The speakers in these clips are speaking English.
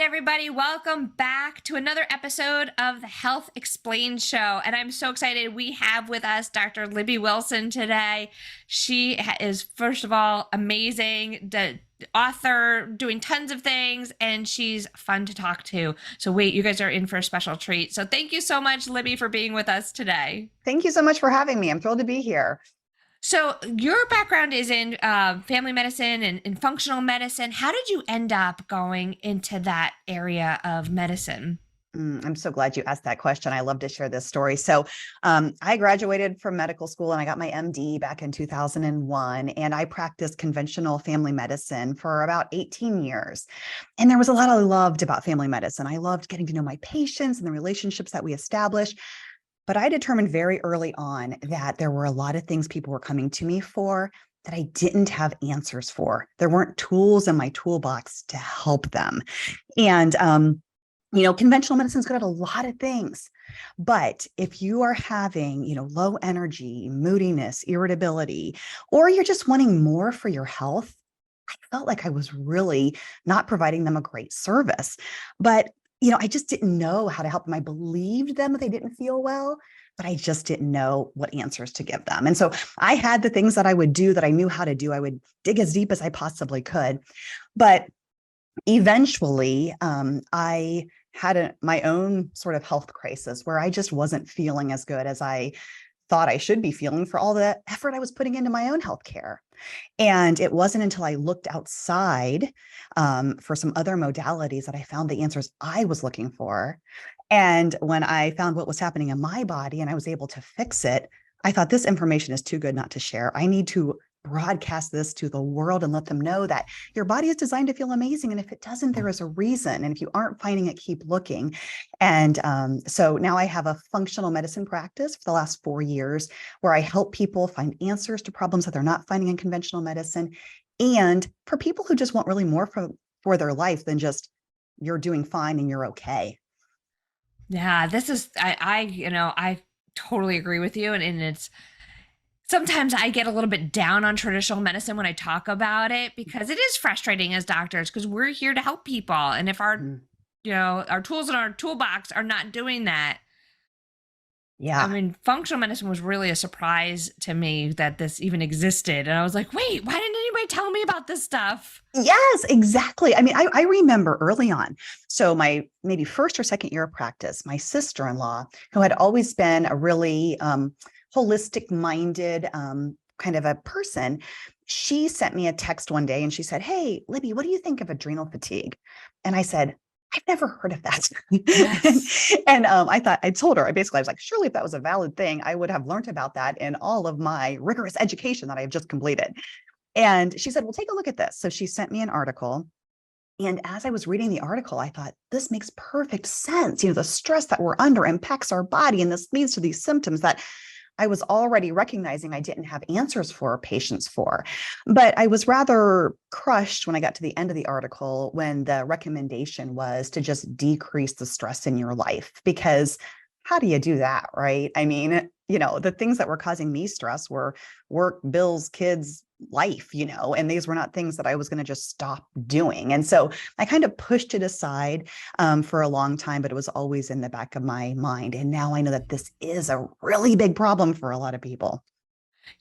everybody. Welcome back to another episode of the Health Explained Show. And I'm so excited. We have with us Dr. Libby Wilson today. She is, first of all, amazing, the author, doing tons of things, and she's fun to talk to. So wait, you guys are in for a special treat. So thank you so much, Libby, for being with us today. Thank you so much for having me. I'm thrilled to be here. So your background is in family medicine and functional medicine. How did you end up going into that area of medicine? I'm so glad you asked that question. I love to share this story. I graduated from medical school and I got my MD back in 2001, and I practiced conventional family medicine for about 18 years. And there was a lot I loved about family medicine. I loved getting to know my patients and the relationships that we established. But I determined very early on that there were a lot of things people were coming to me for that I didn't have answers for. There weren't tools in my toolbox to help them. And, conventional medicine's good at a lot of things. But if you are having, low energy, moodiness, irritability, or you're just wanting more for your health, I felt like I was really not providing them a great service. But I just didn't know how to help them. I believed them that they didn't feel well, but I just didn't know what answers to give them. And so I had the things that I would do that I knew how to do. I would dig as deep as I possibly could. But eventually, I had my own sort of health crisis where I just wasn't feeling as good as I thought I should be feeling for all the effort I was putting into my own healthcare. And it wasn't until I looked outside for some other modalities that I found the answers I was looking for. And when I found what was happening in my body and I was able to fix it, I thought this information is too good not to share. I need to broadcast this to the world and let them know that your body is designed to feel amazing. And if it doesn't, there is a reason. And if you aren't finding it, keep looking. And so now I have a functional medicine practice for the last 4 years where I help people find answers to problems that they're not finding in conventional medicine. And for people who just want really more for their life than just you're doing fine and you're okay. Yeah, this is I totally agree with you, and it's sometimes I get a little bit down on traditional medicine when I talk about it because it is frustrating as doctors because we're here to help people, and if our tools in our toolbox are not doing that. I Yeah. mean, functional medicine was really a surprise to me that this even existed. And I was like, wait, why didn't anybody tell me about this stuff? Yes, exactly. I mean, I remember early on. So my maybe first or second year of practice, my sister-in-law, who had always been a really holistic minded kind of a person, she sent me a text one day and she said, "Hey, Libby, what do you think of adrenal fatigue?" And I said, "I've never heard of that." Yes. And I told her, I was like, surely if that was a valid thing, I would have learned about that in all of my rigorous education that I have just completed. And she said, "Well, take a look at this." So she sent me an article. And as I was reading the article, I thought, this makes perfect sense. The stress that we're under impacts our body, and this leads to these symptoms that I was already recognizing I didn't have answers for patients for. But I was rather crushed when I got to the end of the article when the recommendation was to just decrease the stress in your life, because how do you do that, right? I mean, the things that were causing me stress were work, bills, kids, life, and these were not things that I was going to just stop doing. And so I kind of pushed it aside for a long time, but it was always in the back of my mind. And now I know that this is a really big problem for a lot of people.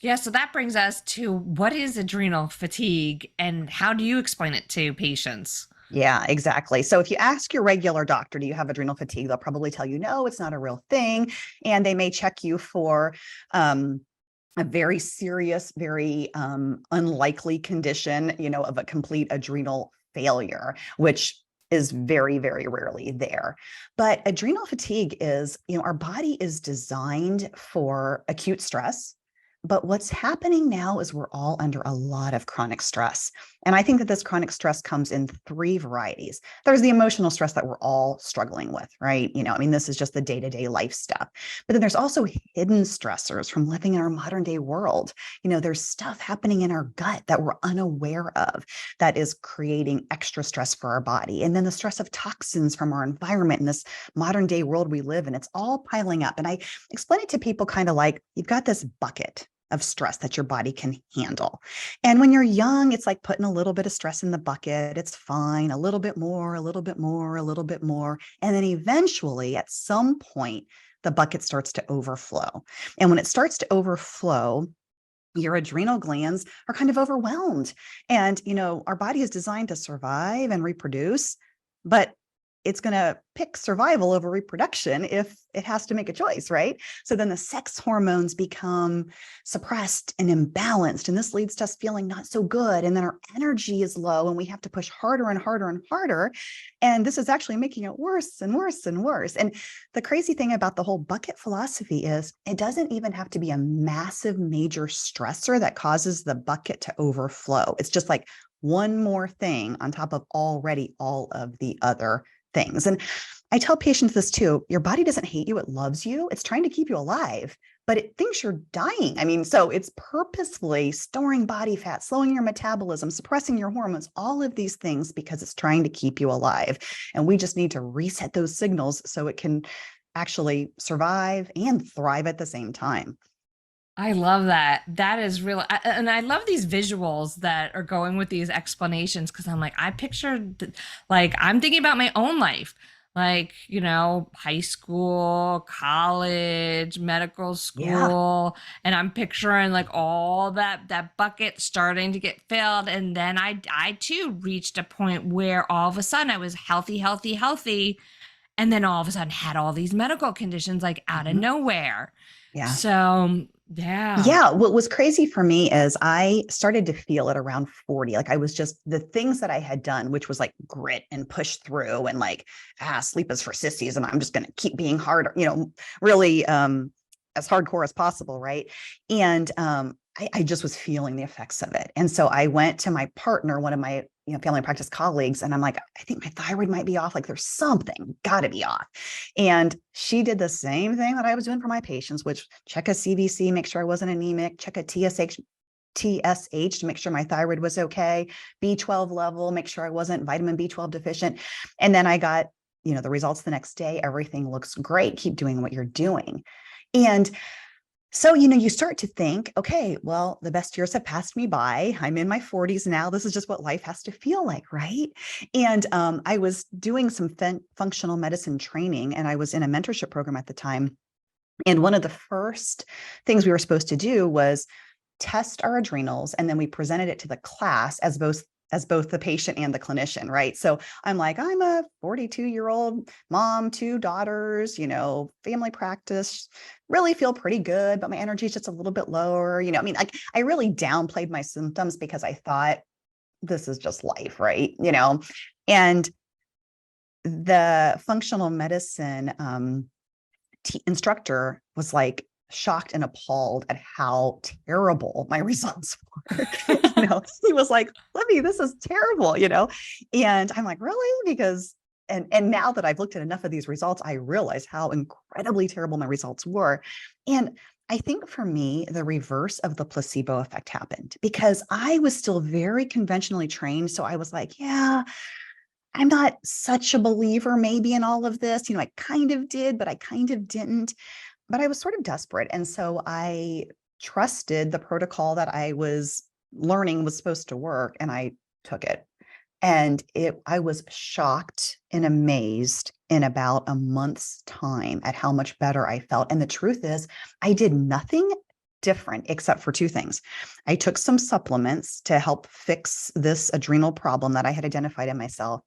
Yeah, so that brings us to what is adrenal fatigue and how do you explain it to patients? Yeah, exactly. So if you ask your regular doctor, do you have adrenal fatigue? They'll probably tell you, no, it's not a real thing. And they may check you for a very serious, very unlikely condition, of a complete adrenal failure, which is very, very rarely there. But adrenal fatigue is, our body is designed for acute stress. But what's happening now is we're all under a lot of chronic stress. And I think that this chronic stress comes in 3 varieties. There's the emotional stress that we're all struggling with, right? This is just the day-to-day life stuff. But then there's also hidden stressors from living in our modern day world. There's stuff happening in our gut that we're unaware of that is creating extra stress for our body. And then the stress of toxins from our environment in this modern day world we live in, it's all piling up. And I explain it to people kind of like, you've got this bucket. of stress that your body can handle. And when you're young, it's like putting a little bit of stress in the bucket. It's fine, a little bit more, a little bit more, a little bit more. And then eventually, at some point, the bucket starts to overflow. And when it starts to overflow, your adrenal glands are kind of overwhelmed. And, our body is designed to survive and reproduce, but it's going to pick survival over reproduction if it has to make a choice, right? So then the sex hormones become suppressed and imbalanced, and this leads to us feeling not so good. And then our energy is low and we have to push harder and harder and harder. And this is actually making it worse and worse and worse. And the crazy thing about the whole bucket philosophy is it doesn't even have to be a massive major stressor that causes the bucket to overflow. It's just like one more thing on top of already all of the other things. And I tell patients this too, your body doesn't hate you, it loves you. It's trying to keep you alive, but it thinks you're dying. I mean, so it's purposefully storing body fat, slowing your metabolism, suppressing your hormones, all of these things because it's trying to keep you alive. And we just need to reset those signals so it can actually survive and thrive at the same time. I love that. That is real. And I love these visuals that are going with these explanations because I'm like, I pictured, like, I'm thinking about my own life, like, high school, college, medical school. And I'm picturing like all that bucket starting to get filled. And then I too reached a point where all of a sudden I was healthy, healthy, healthy. And then all of a sudden had all these medical conditions like out of nowhere. Yeah. So yeah. Yeah. What was crazy for me is I started to feel it around 40. Like I was just the things that I had done, which was like grit and push through and like, sleep is for sissies. And I'm just going to keep being hard, really as hardcore as possible. Right. And I just was feeling the effects of it. And so I went to my partner, one of my family practice colleagues, and I'm like, I think my thyroid might be off. Like there's something got to be off. And she did the same thing that I was doing for my patients, which check a CBC, make sure I wasn't anemic, check a TSH to make sure my thyroid was okay, B12 level, make sure I wasn't vitamin B12 deficient. And then I got, the results the next day. Everything looks great. Keep doing what you're doing. And so, you start to think, okay, well, the best years have passed me by. I'm in my 40s now. This is just what life has to feel like, right? And I was doing some functional medicine training, and I was in a mentorship program at the time. And one of the first things we were supposed to do was test our adrenals, and then we presented it to the class as both the patient and the clinician, right? So I'm like, I'm a 42-year-old mom, 2 daughters, family practice, really feel pretty good, but my energy is just a little bit lower. I really downplayed my symptoms because I thought this is just life, right? And the functional medicine instructor was like, shocked and appalled at how terrible my results were. He was like, Libby, this is terrible, and I'm like, really? Because and now that I've looked at enough of these results, I realize how incredibly terrible my results were. And I think for me, the reverse of the placebo effect happened because I was still very conventionally trained. So I was like, yeah, I'm not such a believer maybe in all of this. I kind of did, but I kind of didn't. But I was sort of desperate. And so I trusted the protocol that I was learning was supposed to work, and I took it. And I was shocked and amazed in about a month's time at how much better I felt. And the truth is, I did nothing different except for 2 things. I took some supplements to help fix this adrenal problem that I had identified in myself.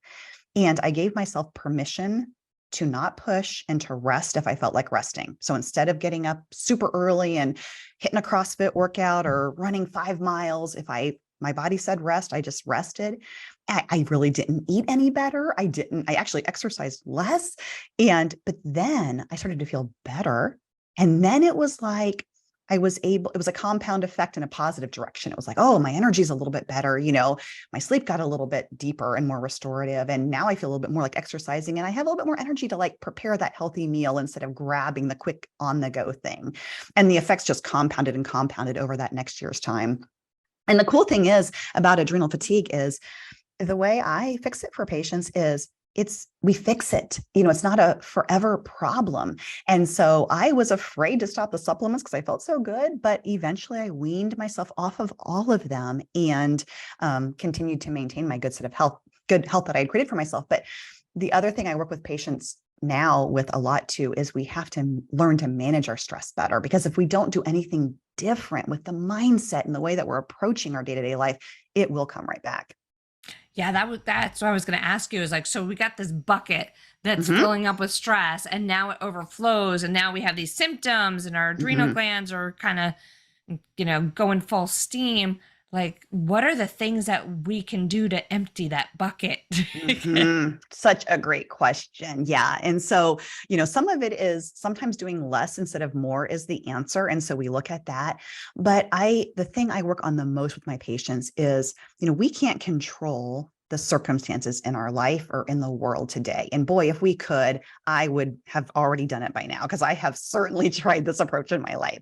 And I gave myself permission to not push and to rest if I felt like resting. So instead of getting up super early and hitting a CrossFit workout or running 5 miles, if my body said rest, I just rested. I really didn't eat any better. I actually exercised less. But then I started to feel better. And then it was like, it was a compound effect in a positive direction. It was like, oh, my energy is a little bit better. My sleep got a little bit deeper and more restorative. And now I feel a little bit more like exercising, and I have a little bit more energy to like prepare that healthy meal instead of grabbing the quick on the go thing. And the effects just compounded and compounded over that next year's time. And the cool thing is about adrenal fatigue is the way I fix it for patients is we fix it. It's not a forever problem. And so I was afraid to stop the supplements because I felt so good, but eventually I weaned myself off of all of them and continued to maintain my good health that I had created for myself. But the other thing I work with patients now with a lot too is we have to learn to manage our stress better, because if we don't do anything different with the mindset and the way that we're approaching our day-to-day life, it will come right back. Yeah, that's what I was going to ask you, is like, so we got this bucket that's filling up with stress, and now it overflows, and now we have these symptoms and our adrenal glands are kind of, going full steam. Like, what are the things that we can do to empty that bucket? Such a great question. Yeah. And so, some of it is sometimes doing less instead of more is the answer. And so we look at that. But the thing I work on the most with my patients is, we can't control the circumstances in our life or in the world today. And boy, if we could, I would have already done it by now, because I have certainly tried this approach in my life.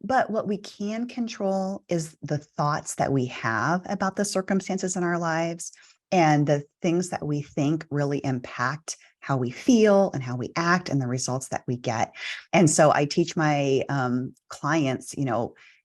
But what we can control is the thoughts that we have about the circumstances in our lives, and the things that we think really impact how we feel and how we act and the results that we get. And so I teach my clients,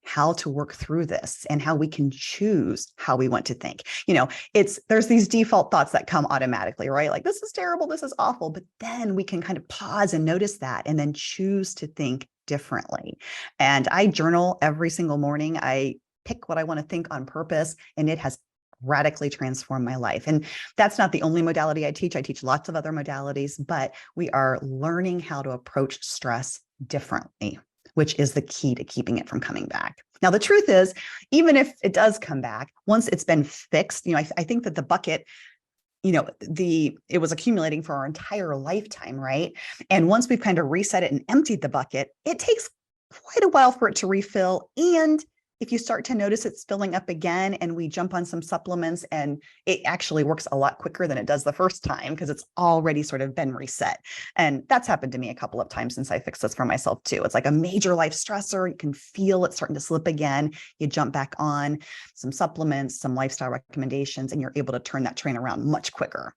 how to work through this and how we can choose how we want to think. There's these default thoughts that come automatically, right? Like, this is terrible, this is awful. But then we can kind of pause and notice that and then choose to think differently. And I journal every single morning. I pick what I want to think on purpose, and it has radically transformed my life. And that's not the only modality I teach. I teach lots of other modalities, but we are learning how to approach stress differently, which is the key to keeping it from coming back. Now, the truth is, even if it does come back, once it's been fixed, I think that the bucket, it was accumulating for our entire lifetime, right? And once we've kind of reset it and emptied the bucket, it takes quite a while for it to refill. And if you start to notice it's filling up again and we jump on some supplements, and it actually works a lot quicker than it does the first time because it's already sort of been reset. And that's happened to me a couple of times since I fixed this for myself too. It's like a major life stressor. You can feel it starting to slip again. You jump back on some supplements, some lifestyle recommendations, and you're able to turn that train around much quicker.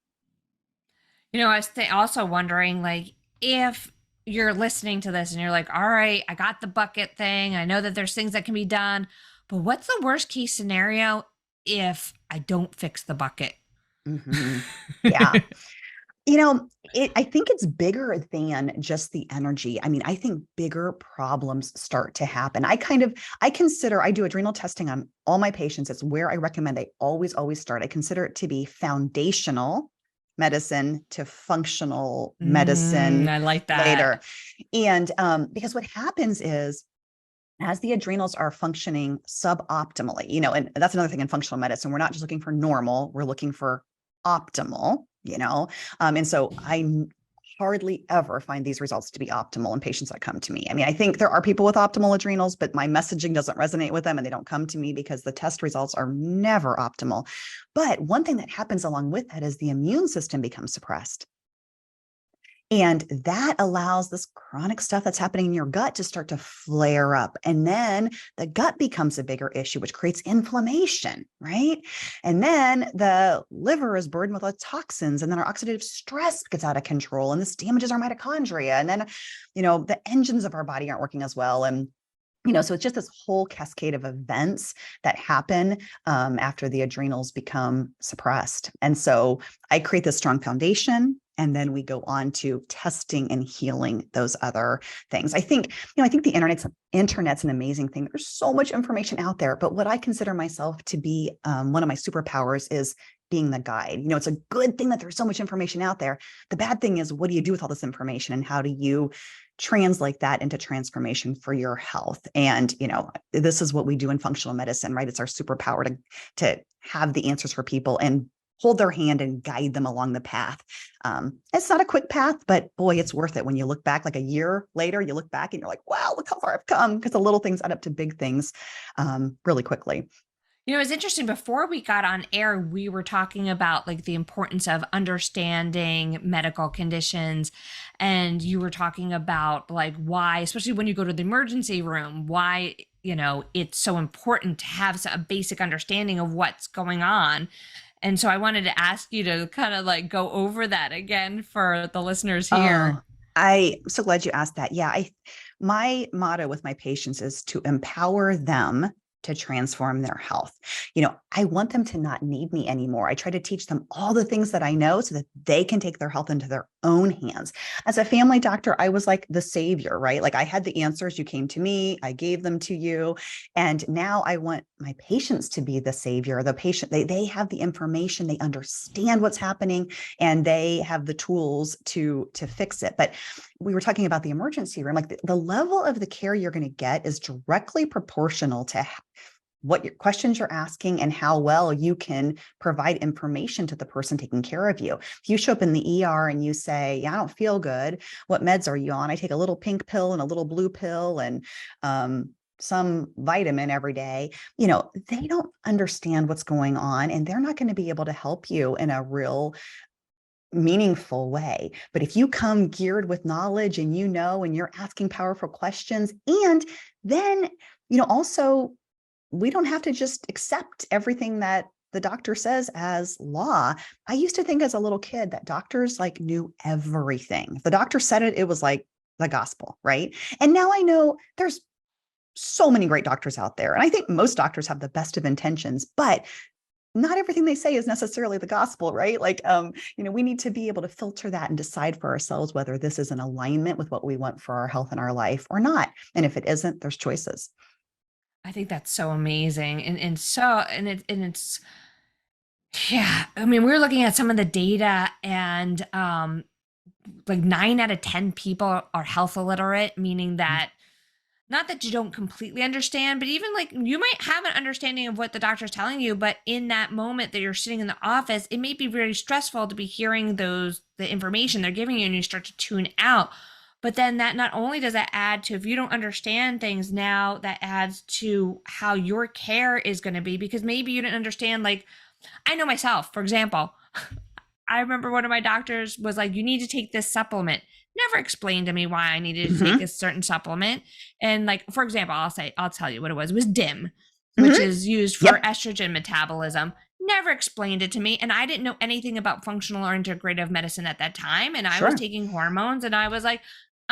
I was also wondering, like, if you're listening to this and you're like, all right, I got the bucket thing. I know that there's things that can be done, but what's the worst case scenario if I don't fix the bucket? Yeah. I think it's bigger than just the energy. I mean, I think bigger problems start to happen. I do adrenal testing on all my patients. It's where I recommend I always start. I consider it to be foundational medicine to functional medicine I like that. later. And because what happens is, as the adrenals are functioning suboptimally, and that's another thing in functional medicine, we're not just looking for normal, we're looking for optimal, and so I hardly ever find these results to be optimal in patients that come to me. I mean, I think there are people with optimal adrenals, but my messaging doesn't resonate with them and they don't come to me because the test results are never optimal. But one thing that happens along with that is the immune system becomes suppressed. And that allows this chronic stuff that's happening in your gut to start to flare up. And then the gut becomes a bigger issue, which creates inflammation, right? And then the liver is burdened with toxins, and then our oxidative stress gets out of control, and this damages our mitochondria. And then, the engines of our body aren't working as well. And so it's just this whole cascade of events that happen after the adrenals become suppressed. And so I create this strong foundation, and then we go on to testing and healing those other things. I think the internet's an amazing thing. There's so much information out there, but what I consider myself to be one of my superpowers is being the guide. It's a good thing that there's so much information out there. The bad thing is, what do you do with all this information, and how do you translate that into transformation for your health? And, this is what we do in functional medicine, right? It's our superpower to have the answers for people and hold their hand and guide them along the path. It's not a quick path, but boy, it's worth it. When you look back, like a year later, you look back and you're like, wow, look how far I've come, because the little things add up to big things really quickly. It's interesting. Before we got on air, we were talking about like the importance of understanding medical conditions. And you were talking about like why, especially when you go to the emergency room, why, it's so important to have a basic understanding of what's going on. And so I wanted to ask you to kind of like go over that again for the listeners here. Oh, I'm so glad you asked that. Yeah, my motto with my patients is to empower them to transform their health. I want them to not need me anymore. I try to teach them all the things that I know so that they can take their health into their own hands. As a family doctor, I was like the savior, right? Like I had the answers. You came to me, I gave them to you. And now I want my patients to be the savior. The patient, they have the information, they understand what's happening, and they have the tools to fix it. But we were talking about the emergency room, like the level of the care you're going to get is directly proportional to what your questions you're asking and how well you can provide information to the person taking care of you. If you show up in the ER and you say, yeah, I don't feel good. What meds are you on? I take a little pink pill and a little blue pill and some vitamin every day. They don't understand what's going on, and they're not going to be able to help you in a real meaningful way. But if you come geared with knowledge and and you're asking powerful questions, and then, also we don't have to just accept everything that the doctor says as law. I used to think as a little kid that doctors like knew everything. If the doctor said it, it was like the gospel, right? And now I know there's so many great doctors out there. And I think most doctors have the best of intentions, but not everything they say is necessarily the gospel, right? Like, we need to be able to filter that and decide for ourselves whether this is in alignment with what we want for our health and our life or not. And if it isn't, there's choices. I think that's so amazing. And it's yeah, I mean, we're looking at some of the data and like 9 out of 10 people are health illiterate, meaning that not that you don't completely understand, but even like you might have an understanding of what the doctor's telling you, but in that moment that you're sitting in the office, it may be very stressful to be hearing the information they're giving you, and you start to tune out. But then that not only does that add to, if you don't understand things now, that adds to how your care is going to be, because maybe you didn't understand. Like, I know myself, for example, I remember one of my doctors was like, you need to take this supplement. Never explained to me why I needed to take Mm-hmm. this certain supplement. And like, for example, I'll tell you what it was. It was DIM, which Mm-hmm. is used for Yep. estrogen metabolism. Never explained it to me. And I didn't know anything about functional or integrative medicine at that time. And I was Sure. taking hormones, and I was like,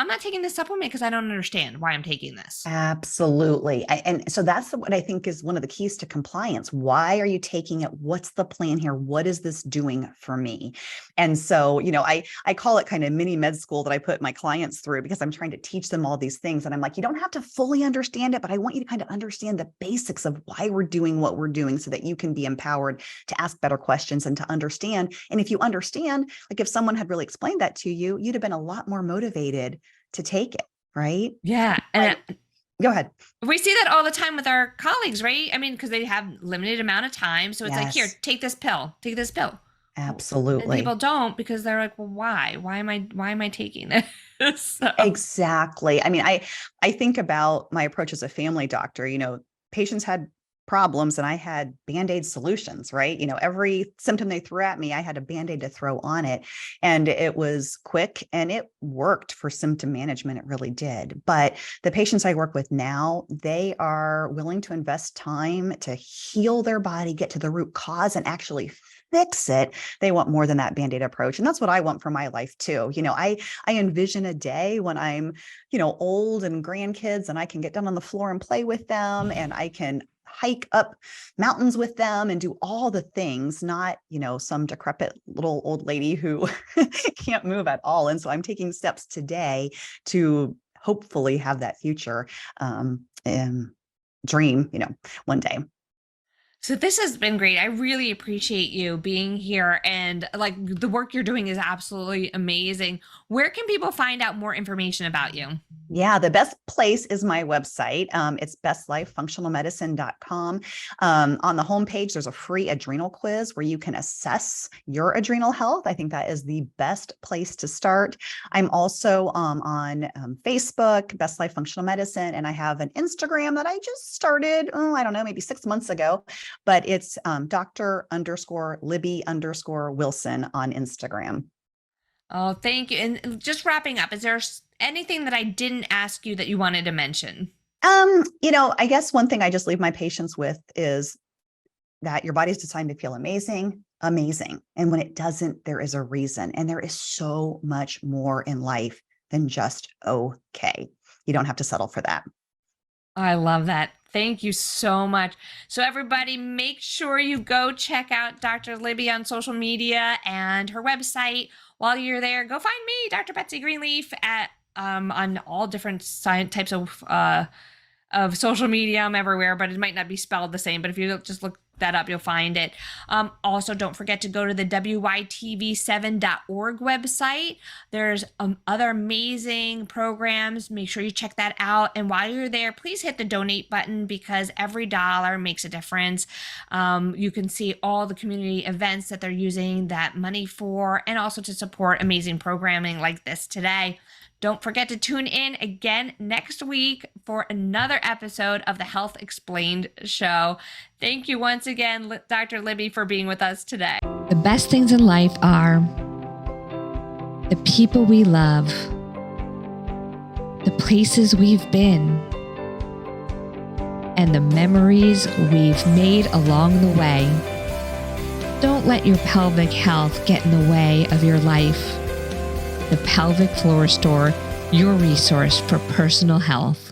I'm not taking this supplement because I don't understand why I'm taking this. Absolutely. And so that's what I think is one of the keys to compliance. Why are you taking it? What's the plan here? What is this doing for me? And so, I call it kind of mini med school that I put my clients through, because I'm trying to teach them all these things. And I'm like, you don't have to fully understand it, but I want you to kind of understand the basics of why we're doing what we're doing so that you can be empowered to ask better questions and to understand. And if you understand, like if someone had really explained that to you, you'd have been a lot more motivated to take it, right? Yeah. And Like, go ahead. we see that all the time with our colleagues, right? I mean, because they have limited amount of time. So it's like, here, Yes, take this pill, take this pill. And people absolutely. don't, because they're like, well, why? Why am I taking this? So, Exactly. I mean, I think about my approach as a family doctor. Patients had problems and I had Band-Aid solutions, right? Every symptom they threw at me, I had a Band-Aid to throw on it. And it was quick and it worked for symptom management. It really did. But the patients I work with now, they are willing to invest time to heal their body, get to the root cause, and actually fix it. They want more than that Band-Aid approach. And that's what I want for my life too. I envision a day when I'm, old and grandkids, and I can get down on the floor and play with them, and I can hike up mountains with them and do all the things, not, some decrepit little old lady who can't move at all. And so I'm taking steps today to hopefully have that future dream, one day. so this has been great. I really appreciate you being here, and like the work you're doing is absolutely amazing. Where can people find out more information about you? Yeah, the best place is my website. It's bestlifefunctionalmedicine.com. On the homepage, there's a free adrenal quiz where you can assess your adrenal health. I think that is the best place to start. I'm also on Facebook, Best Life Functional Medicine, and I have an Instagram that I just started, I don't know, maybe 6 months ago, but it's Dr_Libby_Wilson on Instagram. Oh, thank you. And just wrapping up, is there anything that I didn't ask you that you wanted to mention? I guess one thing I just leave my patients with is that your body's designed to feel amazing, amazing. And when it doesn't, there is a reason. And there is so much more in life than just okay. You don't have to settle for that. I love that. Thank you so much. So everybody, make sure you go check out Dr. Libby on social media and her website. While you're there, go find me, Dr. Betsy Greenleaf, at on all different types of social media. I'm everywhere, but it might not be spelled the same. But if you just look that up, you'll find it. Also, don't forget to go to the wytv7.org website. There's other amazing programs. Make sure you check that out. And while you're there, please hit the donate button, because every dollar makes a difference. You can see all the community events that they're using that money for, and also to support amazing programming like this today. Don't forget to tune in again next week for another episode of the Health Explained show. Thank you once again, Dr. Libby, for being with us today. The best things in life are the people we love, the places we've been, and the memories we've made along the way. Don't let your pelvic health get in the way of your life. The Pelvic Floor Store, your resource for personal health.